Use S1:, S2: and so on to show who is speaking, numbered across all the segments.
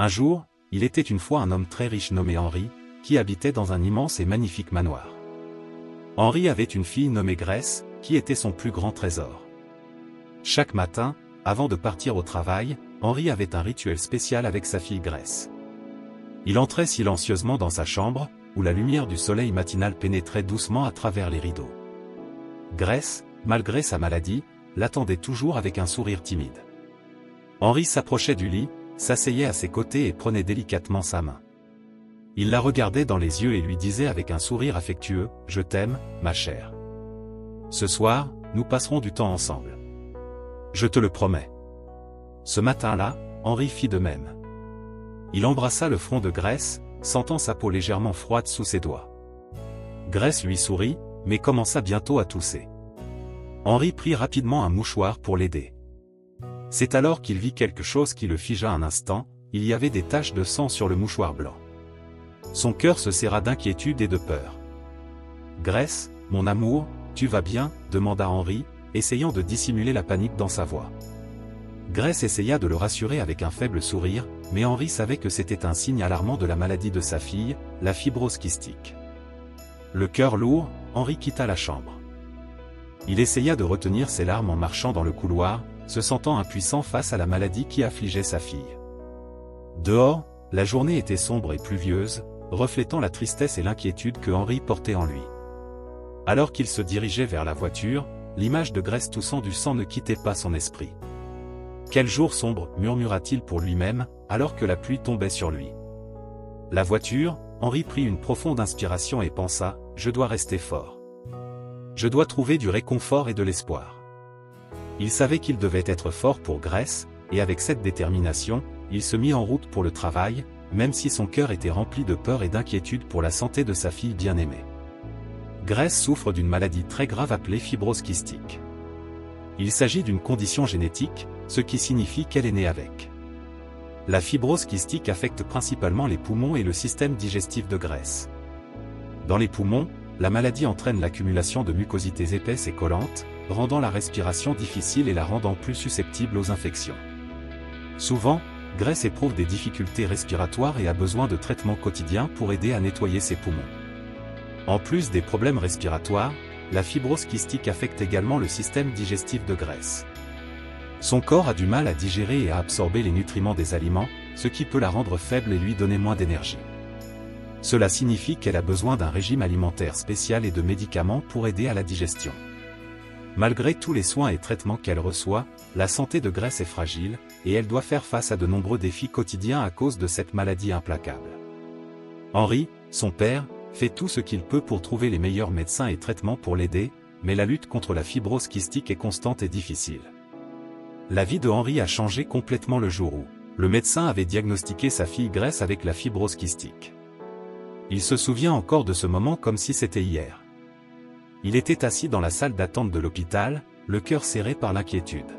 S1: Un jour, il était une fois un homme très riche nommé Henri, qui habitait dans un immense et magnifique manoir. Henri avait une fille nommée Grace, qui était son plus grand trésor. Chaque matin, avant de partir au travail, Henri avait un rituel spécial avec sa fille Grace. Il entrait silencieusement dans sa chambre, où la lumière du soleil matinal pénétrait doucement à travers les rideaux. Grace, malgré sa maladie, l'attendait toujours avec un sourire timide. Henri s'approchait du lit, s'asseyait à ses côtés et prenait délicatement sa main. Il la regardait dans les yeux et lui disait avec un sourire affectueux, « Je t'aime, ma chère. Ce soir, nous passerons du temps ensemble. Je te le promets. » Ce matin-là, Henri fit de même. Il embrassa le front de Grace, sentant sa peau légèrement froide sous ses doigts. Grace lui sourit, mais commença bientôt à tousser. Henri prit rapidement un mouchoir pour l'aider. C'est alors qu'il vit quelque chose qui le figea un instant, il y avait des taches de sang sur le mouchoir blanc. Son cœur se serra d'inquiétude et de peur. « Grace, mon amour, tu vas bien ?» demanda Henri, essayant de dissimuler la panique dans sa voix. Grace essaya de le rassurer avec un faible sourire, mais Henri savait que c'était un signe alarmant de la maladie de sa fille, la fibrose kystique. Le cœur lourd, Henri quitta la chambre. Il essaya de retenir ses larmes en marchant dans le couloir, se sentant impuissant face à la maladie qui affligeait sa fille. Dehors, la journée était sombre et pluvieuse, reflétant la tristesse et l'inquiétude que Henri portait en lui. Alors qu'il se dirigeait vers la voiture, l'image de Grace toussant du sang ne quittait pas son esprit. « Quel jour sombre !» murmura-t-il pour lui-même, alors que la pluie tombait sur lui. La voiture, Henri prit une profonde inspiration et pensa, « Je dois rester fort. Je dois trouver du réconfort et de l'espoir. » Il savait qu'il devait être fort pour Grace, et avec cette détermination, il se mit en route pour le travail, même si son cœur était rempli de peur et d'inquiétude pour la santé de sa fille bien-aimée. Grace souffre d'une maladie très grave appelée fibrose kystique. Il s'agit d'une condition génétique, ce qui signifie qu'elle est née avec. La fibrose kystique affecte principalement les poumons et le système digestif de Grace. Dans les poumons, la maladie entraîne l'accumulation de mucosités épaisses et collantes, rendant la respiration difficile et la rendant plus susceptible aux infections. Souvent, Grace éprouve des difficultés respiratoires et a besoin de traitements quotidiens pour aider à nettoyer ses poumons. En plus des problèmes respiratoires, la fibrose kystique affecte également le système digestif de Grace. Son corps a du mal à digérer et à absorber les nutriments des aliments, ce qui peut la rendre faible et lui donner moins d'énergie. Cela signifie qu'elle a besoin d'un régime alimentaire spécial et de médicaments pour aider à la digestion. Malgré tous les soins et traitements qu'elle reçoit, la santé de Grace est fragile, et elle doit faire face à de nombreux défis quotidiens à cause de cette maladie implacable. Henri, son père, fait tout ce qu'il peut pour trouver les meilleurs médecins et traitements pour l'aider, mais la lutte contre la fibrose kystique est constante et difficile. La vie de Henri a changé complètement le jour où le médecin avait diagnostiqué sa fille Grace avec la fibrose kystique. Il se souvient encore de ce moment comme si c'était hier. Il était assis dans la salle d'attente de l'hôpital, le cœur serré par l'inquiétude.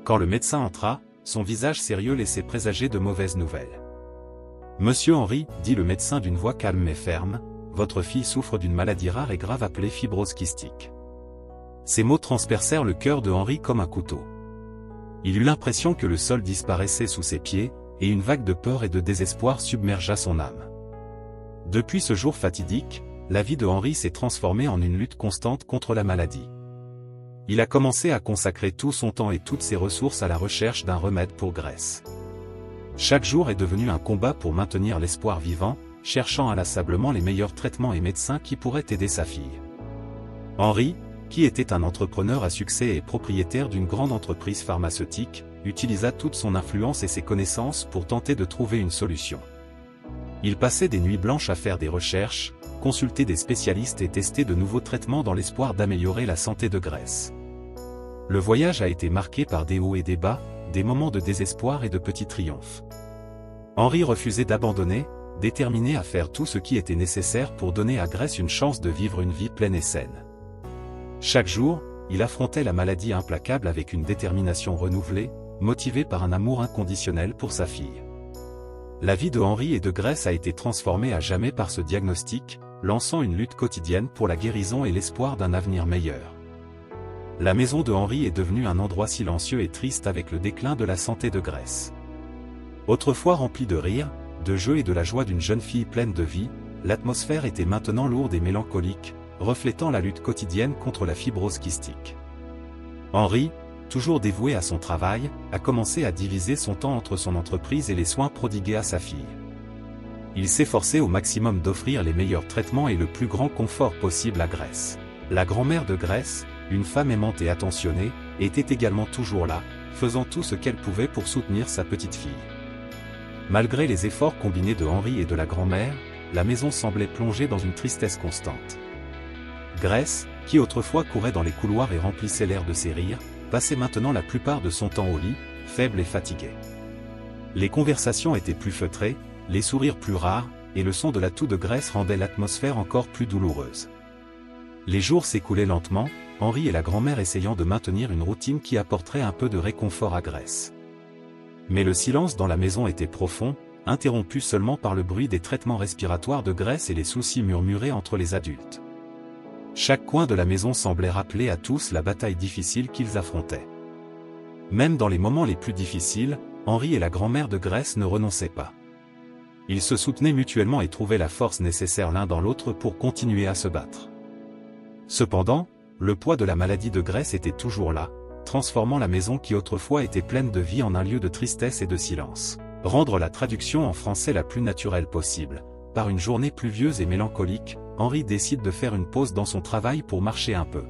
S1: Quand le médecin entra, son visage sérieux laissait présager de mauvaises nouvelles. « Monsieur Henri, » dit le médecin d'une voix calme mais ferme, « votre fille souffre d'une maladie rare et grave appelée fibrose kystique. » Ces mots transpercèrent le cœur de Henri comme un couteau. Il eut l'impression que le sol disparaissait sous ses pieds, et une vague de peur et de désespoir submergea son âme. Depuis ce jour fatidique, la vie de Henri s'est transformée en une lutte constante contre la maladie. Il a commencé à consacrer tout son temps et toutes ses ressources à la recherche d'un remède pour Grace. Chaque jour est devenu un combat pour maintenir l'espoir vivant, cherchant inlassablement les meilleurs traitements et médecins qui pourraient aider sa fille. Henri, qui était un entrepreneur à succès et propriétaire d'une grande entreprise pharmaceutique, utilisa toute son influence et ses connaissances pour tenter de trouver une solution. Il passait des nuits blanches à faire des recherches, consulter des spécialistes et tester de nouveaux traitements dans l'espoir d'améliorer la santé de Grace. Le voyage a été marqué par des hauts et des bas, des moments de désespoir et de petits triomphes. Henri refusait d'abandonner, déterminé à faire tout ce qui était nécessaire pour donner à Grace une chance de vivre une vie pleine et saine. Chaque jour, il affrontait la maladie implacable avec une détermination renouvelée, motivé par un amour inconditionnel pour sa fille. La vie de Henri et de Grace a été transformée à jamais par ce diagnostic, lançant une lutte quotidienne pour la guérison et l'espoir d'un avenir meilleur. La maison de Henri est devenue un endroit silencieux et triste avec le déclin de la santé de Grace. Autrefois remplie de rire, de jeux et de la joie d'une jeune fille pleine de vie, l'atmosphère était maintenant lourde et mélancolique, reflétant la lutte quotidienne contre la fibrose kystique. Henri, toujours dévoué à son travail, a commencé à diviser son temps entre son entreprise et les soins prodigués à sa fille. Il s'efforçait au maximum d'offrir les meilleurs traitements et le plus grand confort possible à Grace. La grand-mère de Grace, une femme aimante et attentionnée, était également toujours là, faisant tout ce qu'elle pouvait pour soutenir sa petite fille. Malgré les efforts combinés de Henri et de la grand-mère, la maison semblait plongée dans une tristesse constante. Grace, qui autrefois courait dans les couloirs et remplissait l'air de ses rires, passait maintenant la plupart de son temps au lit, faible et fatiguée. Les conversations étaient plus feutrées, les sourires plus rares, et le son de la toux de Grace rendait l'atmosphère encore plus douloureuse. Les jours s'écoulaient lentement, Henri et la grand-mère essayant de maintenir une routine qui apporterait un peu de réconfort à Grace. Mais le silence dans la maison était profond, interrompu seulement par le bruit des traitements respiratoires de Grace et les soucis murmurés entre les adultes. Chaque coin de la maison semblait rappeler à tous la bataille difficile qu'ils affrontaient. Même dans les moments les plus difficiles, Henri et la grand-mère de Grace ne renonçaient pas. Ils se soutenaient mutuellement et trouvaient la force nécessaire l'un dans l'autre pour continuer à se battre. Cependant, le poids de la maladie de Grace était toujours là, transformant la maison qui autrefois était pleine de vie en un lieu de tristesse et de silence. Rendre la traduction en français la plus naturelle possible. Par une journée pluvieuse et mélancolique, Henri décide de faire une pause dans son travail pour marcher un peu.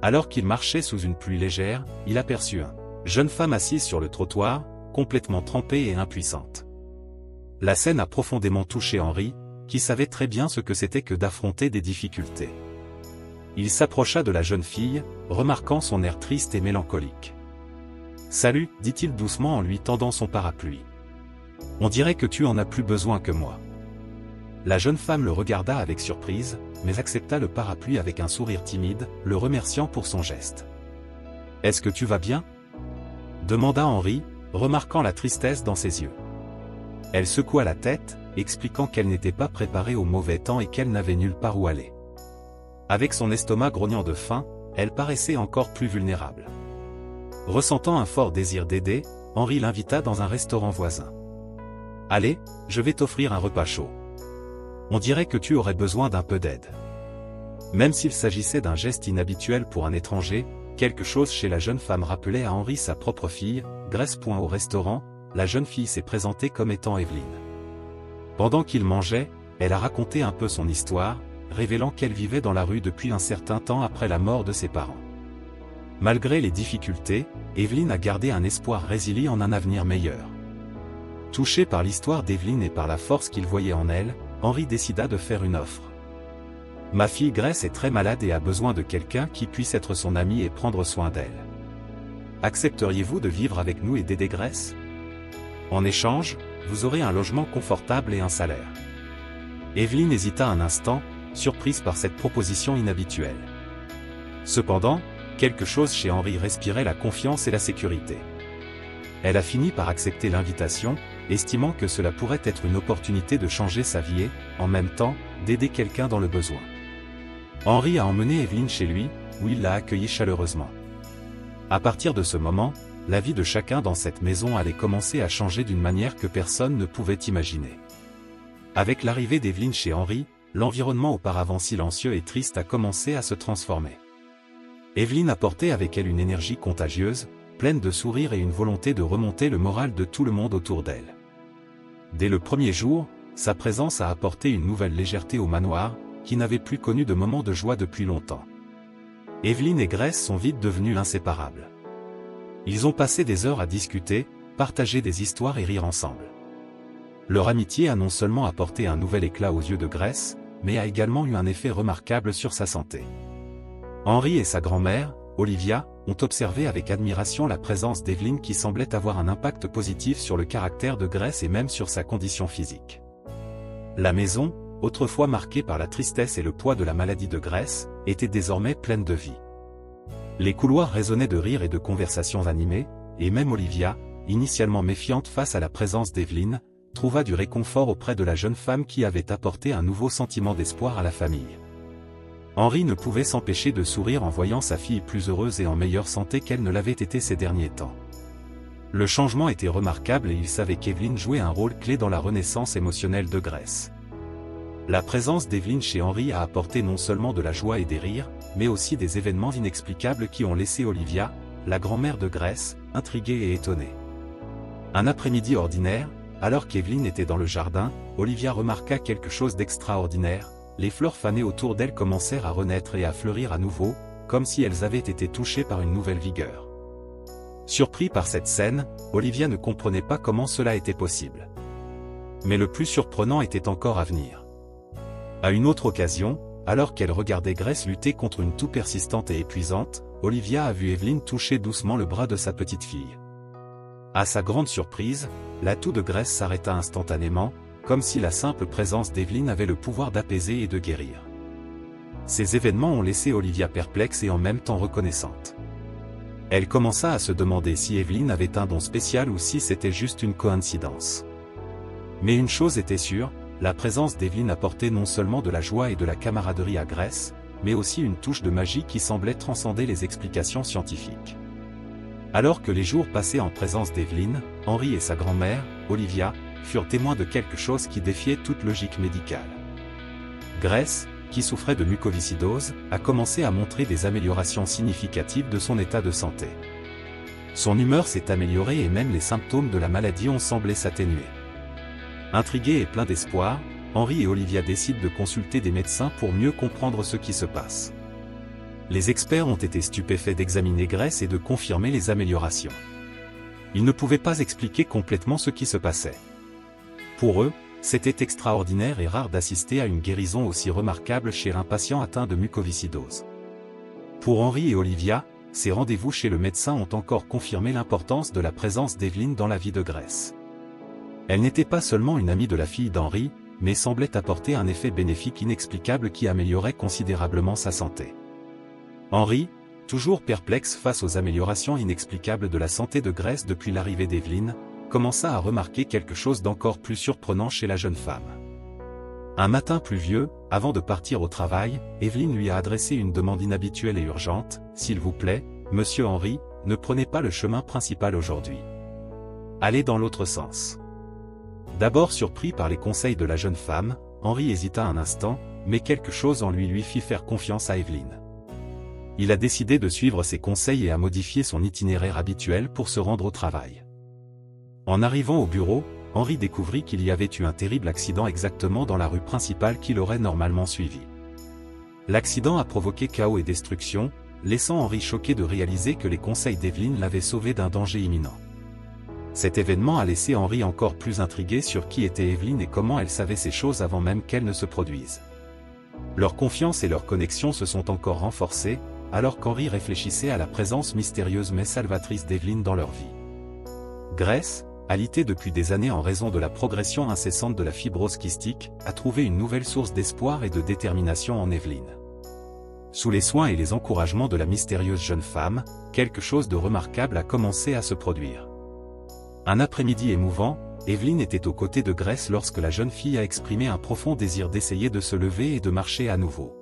S1: Alors qu'il marchait sous une pluie légère, il aperçut une jeune femme assise sur le trottoir, complètement trempée et impuissante. La scène a profondément touché Henri, qui savait très bien ce que c'était que d'affronter des difficultés. Il s'approcha de la jeune fille, remarquant son air triste et mélancolique. « Salut, dit-il doucement en lui tendant son parapluie. On dirait que tu en as plus besoin que moi. » La jeune femme le regarda avec surprise, mais accepta le parapluie avec un sourire timide, le remerciant pour son geste. « Est-ce que tu vas bien ?» demanda Henri, remarquant la tristesse dans ses yeux. Elle secoua la tête, expliquant qu'elle n'était pas préparée au mauvais temps et qu'elle n'avait nulle part où aller. Avec son estomac grognant de faim, elle paraissait encore plus vulnérable. Ressentant un fort désir d'aider, Henri l'invita dans un restaurant voisin. « Allez, je vais t'offrir un repas chaud. On dirait que tu aurais besoin d'un peu d'aide. » Même s'il s'agissait d'un geste inhabituel pour un étranger, quelque chose chez la jeune femme rappelait à Henri sa propre fille. Grace. Au restaurant, la jeune fille s'est présentée comme étant Evelyne. Pendant qu'il mangeait, elle a raconté un peu son histoire, révélant qu'elle vivait dans la rue depuis un certain temps après la mort de ses parents. Malgré les difficultés, Evelyne a gardé un espoir résilient en un avenir meilleur. Touché par l'histoire d'Evelyne et par la force qu'il voyait en elle, Henri décida de faire une offre. « Ma fille Grace est très malade et a besoin de quelqu'un qui puisse être son ami et prendre soin d'elle. Accepteriez-vous de vivre avec nous et d'aider Grace ? En échange, vous aurez un logement confortable et un salaire. » Evelyne hésita un instant, surprise par cette proposition inhabituelle. Cependant, quelque chose chez Henri respirait la confiance et la sécurité. Elle a fini par accepter l'invitation, estimant que cela pourrait être une opportunité de changer sa vie et, en même temps, d'aider quelqu'un dans le besoin. Henri a emmené Evelyne chez lui, où il l'a accueillie chaleureusement. À partir de ce moment, la vie de chacun dans cette maison allait commencer à changer d'une manière que personne ne pouvait imaginer. Avec l'arrivée d'Evelyne chez Henri, l'environnement auparavant silencieux et triste a commencé à se transformer. Evelyne apportait avec elle une énergie contagieuse, pleine de sourires et une volonté de remonter le moral de tout le monde autour d'elle. Dès le premier jour, sa présence a apporté une nouvelle légèreté au manoir, qui n'avait plus connu de moments de joie depuis longtemps. Evelyne et Grace sont vite devenus inséparables. Ils ont passé des heures à discuter, partager des histoires et rire ensemble. Leur amitié a non seulement apporté un nouvel éclat aux yeux de Grace, mais a également eu un effet remarquable sur sa santé. Henri et sa grand-mère, Olivia, ont observé avec admiration la présence d'Evelyne qui semblait avoir un impact positif sur le caractère de Grace et même sur sa condition physique. La maison, autrefois marquée par la tristesse et le poids de la maladie de Grace, était désormais pleine de vie. Les couloirs résonnaient de rires et de conversations animées, et même Olivia, initialement méfiante face à la présence d'Evelyne, trouva du réconfort auprès de la jeune femme qui avait apporté un nouveau sentiment d'espoir à la famille. Henri ne pouvait s'empêcher de sourire en voyant sa fille plus heureuse et en meilleure santé qu'elle ne l'avait été ces derniers temps. Le changement était remarquable et il savait qu'Evelyn jouait un rôle clé dans la renaissance émotionnelle de Grace. La présence d'Evelyn chez Henry a apporté non seulement de la joie et des rires, mais aussi des événements inexplicables qui ont laissé Olivia, la grand-mère de Grace, intriguée et étonnée. Un après-midi ordinaire, alors qu'Evelyn était dans le jardin, Olivia remarqua quelque chose d'extraordinaire. Les fleurs fanées autour d'elle commencèrent à renaître et à fleurir à nouveau, comme si elles avaient été touchées par une nouvelle vigueur. Surpris par cette scène, Olivia ne comprenait pas comment cela était possible. Mais le plus surprenant était encore à venir. À une autre occasion, alors qu'elle regardait Grace lutter contre une toux persistante et épuisante, Olivia a vu Evelyn toucher doucement le bras de sa petite fille. À sa grande surprise, la toux de Grace s'arrêta instantanément, comme si la simple présence d'Evelyn avait le pouvoir d'apaiser et de guérir. Ces événements ont laissé Olivia perplexe et en même temps reconnaissante. Elle commença à se demander si Evelyn avait un don spécial ou si c'était juste une coïncidence. Mais une chose était sûre, la présence d'Evelyn apportait non seulement de la joie et de la camaraderie à Grace, mais aussi une touche de magie qui semblait transcender les explications scientifiques. Alors que les jours passaient en présence d'Evelyn, Henry et sa grand-mère, Olivia, furent témoins de quelque chose qui défiait toute logique médicale. Grace, qui souffrait de mucoviscidose, a commencé à montrer des améliorations significatives de son état de santé. Son humeur s'est améliorée et même les symptômes de la maladie ont semblé s'atténuer. Intrigués et pleins d'espoir, Henry et Olivia décident de consulter des médecins pour mieux comprendre ce qui se passe. Les experts ont été stupéfaits d'examiner Grace et de confirmer les améliorations. Ils ne pouvaient pas expliquer complètement ce qui se passait. Pour eux, c'était extraordinaire et rare d'assister à une guérison aussi remarquable chez un patient atteint de mucoviscidose. Pour Henry et Olivia, ces rendez-vous chez le médecin ont encore confirmé l'importance de la présence d'Evelyn dans la vie de Grace. Elle n'était pas seulement une amie de la fille d'Henry, mais semblait apporter un effet bénéfique inexplicable qui améliorait considérablement sa santé. Henry, toujours perplexe face aux améliorations inexplicables de la santé de Grace depuis l'arrivée d'Evelyn, commença à remarquer quelque chose d'encore plus surprenant chez la jeune femme. Un matin pluvieux, avant de partir au travail, Evelyn lui a adressé une demande inhabituelle et urgente, « S'il vous plaît, monsieur Henry, ne prenez pas le chemin principal aujourd'hui. Allez dans l'autre sens. » D'abord surpris par les conseils de la jeune femme, Henry hésita un instant, mais quelque chose en lui fit faire confiance à Evelyn. Il a décidé de suivre ses conseils et a modifié son itinéraire habituel pour se rendre au travail. En arrivant au bureau, Henry découvrit qu'il y avait eu un terrible accident exactement dans la rue principale qu'il aurait normalement suivi. L'accident a provoqué chaos et destruction, laissant Henry choqué de réaliser que les conseils d'Evelyn l'avaient sauvé d'un danger imminent. Cet événement a laissé Henry encore plus intrigué sur qui était Evelyn et comment elle savait ces choses avant même qu'elles ne se produisent. Leur confiance et leur connexion se sont encore renforcées, alors qu'Henry réfléchissait à la présence mystérieuse mais salvatrice d'Evelyn dans leur vie. Grace, alitée depuis des années en raison de la progression incessante de la fibrose kystique, a trouvé une nouvelle source d'espoir et de détermination en Evelyn. Sous les soins et les encouragements de la mystérieuse jeune femme, quelque chose de remarquable a commencé à se produire. Un après-midi émouvant, Evelyn était aux côtés de Grace lorsque la jeune fille a exprimé un profond désir d'essayer de se lever et de marcher à nouveau.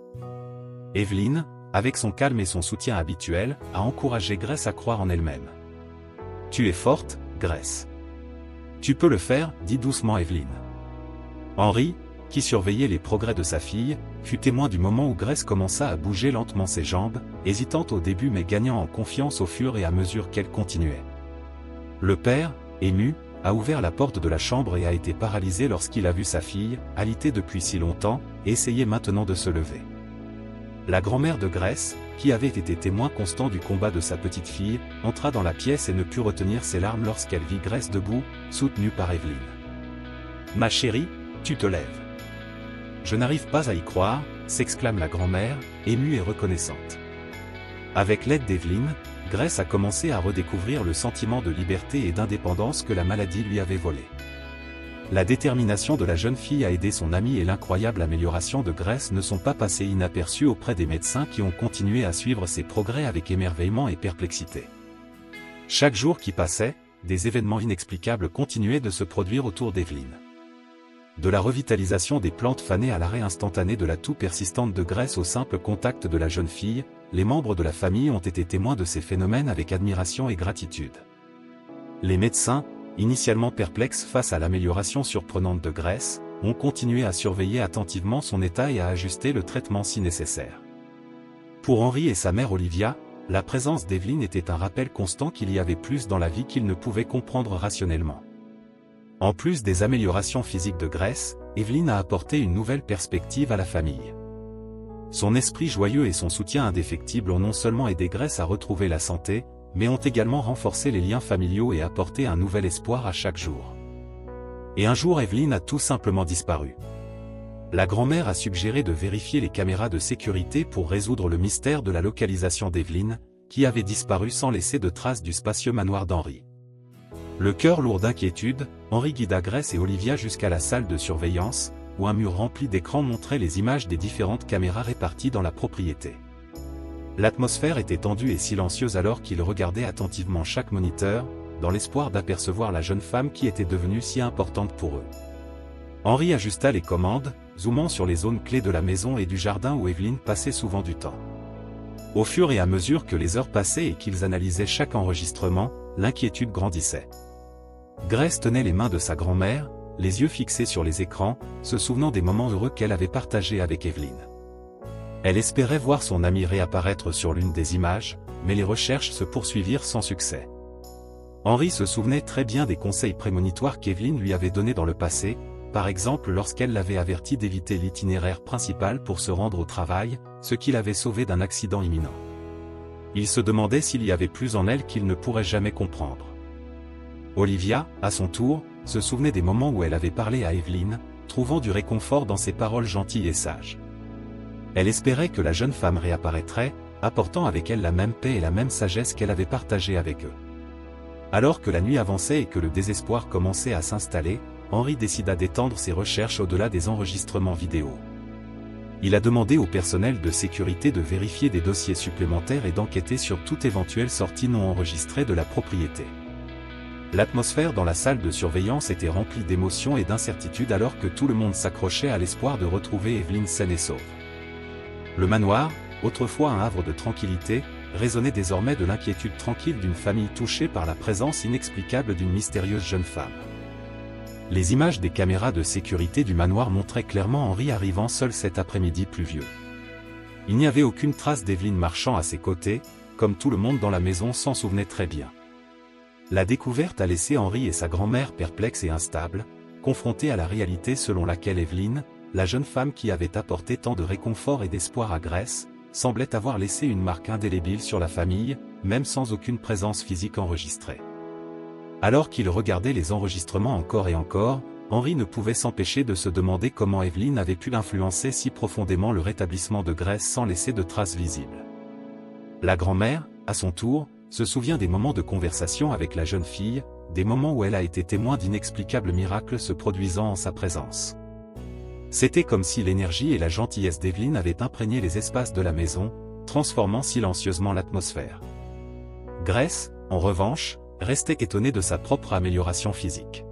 S1: Evelyn, avec son calme et son soutien habituel, a encouragé Grace à croire en elle-même. « Tu es forte, Grace. Tu peux le faire, » dit doucement Evelyn. Henry, qui surveillait les progrès de sa fille, fut témoin du moment où Grace commença à bouger lentement ses jambes, hésitante au début mais gagnant en confiance au fur et à mesure qu'elle continuait. Le père, ému, a ouvert la porte de la chambre et a été paralysé lorsqu'il a vu sa fille, alitée depuis si longtemps, essayer maintenant de se lever. La grand-mère de Grace, qui avait été témoin constant du combat de sa petite fille, entra dans la pièce et ne put retenir ses larmes lorsqu'elle vit Grace debout, soutenue par Evelyn. « Ma chérie, tu te lèves. »« Je n'arrive pas à y croire », s'exclame la grand-mère, émue et reconnaissante. Avec l'aide d'Evelyn, Grace a commencé à redécouvrir le sentiment de liberté et d'indépendance que la maladie lui avait volé. La détermination de la jeune fille à aider son amie et l'incroyable amélioration de Grace ne sont pas passées inaperçues auprès des médecins qui ont continué à suivre ses progrès avec émerveillement et perplexité. Chaque jour qui passait, des événements inexplicables continuaient de se produire autour d'Evelyn. De la revitalisation des plantes fanées à l'arrêt instantané de la toux persistante de Grace au simple contact de la jeune fille, les membres de la famille ont été témoins de ces phénomènes avec admiration et gratitude. Les médecins, initialement perplexes face à l'amélioration surprenante de Grace, ont continué à surveiller attentivement son état et à ajuster le traitement si nécessaire. Pour Henry et sa mère Olivia, la présence d'Evelyn était un rappel constant qu'il y avait plus dans la vie qu'ils ne pouvaient comprendre rationnellement. En plus des améliorations physiques de Grace, Evelyn a apporté une nouvelle perspective à la famille. Son esprit joyeux et son soutien indéfectible ont non seulement aidé Grace à retrouver la santé, mais ont également renforcé les liens familiaux et apporté un nouvel espoir à chaque jour. Et un jour Evelyn a tout simplement disparu. La grand-mère a suggéré de vérifier les caméras de sécurité pour résoudre le mystère de la localisation d'Evelyn, qui avait disparu sans laisser de traces du spacieux manoir d'Henry. Le cœur lourd d'inquiétude, Henry guida Grace et Olivia jusqu'à la salle de surveillance, où un mur rempli d'écrans montrait les images des différentes caméras réparties dans la propriété. L'atmosphère était tendue et silencieuse alors qu'ils regardaient attentivement chaque moniteur, dans l'espoir d'apercevoir la jeune femme qui était devenue si importante pour eux. Henry ajusta les commandes, zoomant sur les zones clés de la maison et du jardin où Evelyn passait souvent du temps. Au fur et à mesure que les heures passaient et qu'ils analysaient chaque enregistrement, l'inquiétude grandissait. Grace tenait les mains de sa grand-mère, les yeux fixés sur les écrans, se souvenant des moments heureux qu'elle avait partagés avec Evelyn. Elle espérait voir son amie réapparaître sur l'une des images, mais les recherches se poursuivirent sans succès. Henry se souvenait très bien des conseils prémonitoires qu'Evelyn lui avait donnés dans le passé, par exemple lorsqu'elle l'avait averti d'éviter l'itinéraire principal pour se rendre au travail, ce qui l'avait sauvé d'un accident imminent. Il se demandait s'il y avait plus en elle qu'il ne pourrait jamais comprendre. Olivia, à son tour, se souvenait des moments où elle avait parlé à Evelyn, trouvant du réconfort dans ses paroles gentilles et sages. Elle espérait que la jeune femme réapparaîtrait, apportant avec elle la même paix et la même sagesse qu'elle avait partagée avec eux. Alors que la nuit avançait et que le désespoir commençait à s'installer, Henry décida d'étendre ses recherches au-delà des enregistrements vidéo. Il a demandé au personnel de sécurité de vérifier des dossiers supplémentaires et d'enquêter sur toute éventuelle sortie non enregistrée de la propriété. L'atmosphère dans la salle de surveillance était remplie d'émotions et d'incertitudes alors que tout le monde s'accrochait à l'espoir de retrouver Evelyn saine et sauve. Le manoir, autrefois un havre de tranquillité, résonnait désormais de l'inquiétude tranquille d'une famille touchée par la présence inexplicable d'une mystérieuse jeune femme. Les images des caméras de sécurité du manoir montraient clairement Henry arrivant seul cet après-midi pluvieux. Il n'y avait aucune trace d'Evelyn marchant à ses côtés, comme tout le monde dans la maison s'en souvenait très bien. La découverte a laissé Henry et sa grand-mère perplexes et instables, confrontés à la réalité selon laquelle Evelyn, la jeune femme qui avait apporté tant de réconfort et d'espoir à Grace, semblait avoir laissé une marque indélébile sur la famille, même sans aucune présence physique enregistrée. Alors qu'il regardait les enregistrements encore et encore, Henry ne pouvait s'empêcher de se demander comment Evelyn avait pu influencer si profondément le rétablissement de Grace sans laisser de traces visibles. La grand-mère, à son tour, se souvient des moments de conversation avec la jeune fille, des moments où elle a été témoin d'inexplicables miracles se produisant en sa présence. C'était comme si l'énergie et la gentillesse d'Evelyn avaient imprégné les espaces de la maison, transformant silencieusement l'atmosphère. Grace, en revanche, restait étonnée de sa propre amélioration physique.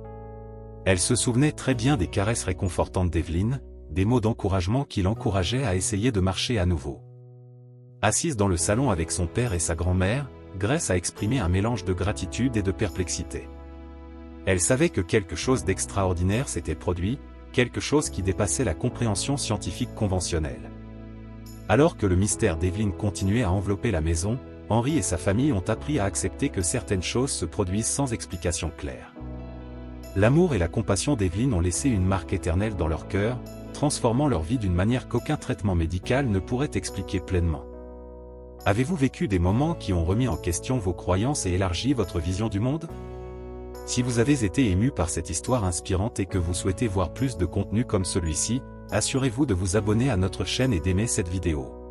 S1: Elle se souvenait très bien des caresses réconfortantes d'Evelyn, des mots d'encouragement qui l'encourageaient à essayer de marcher à nouveau. Assise dans le salon avec son père et sa grand-mère, Grace a exprimé un mélange de gratitude et de perplexité. Elle savait que quelque chose d'extraordinaire s'était produit, quelque chose qui dépassait la compréhension scientifique conventionnelle. Alors que le mystère d'Evelyn continuait à envelopper la maison, Henry et sa famille ont appris à accepter que certaines choses se produisent sans explication claire. L'amour et la compassion d'Evelyn ont laissé une marque éternelle dans leur cœur, transformant leur vie d'une manière qu'aucun traitement médical ne pourrait expliquer pleinement. Avez-vous vécu des moments qui ont remis en question vos croyances et élargi votre vision du monde ? Si vous avez été ému par cette histoire inspirante et que vous souhaitez voir plus de contenu comme celui-ci, assurez-vous de vous abonner à notre chaîne et d'aimer cette vidéo.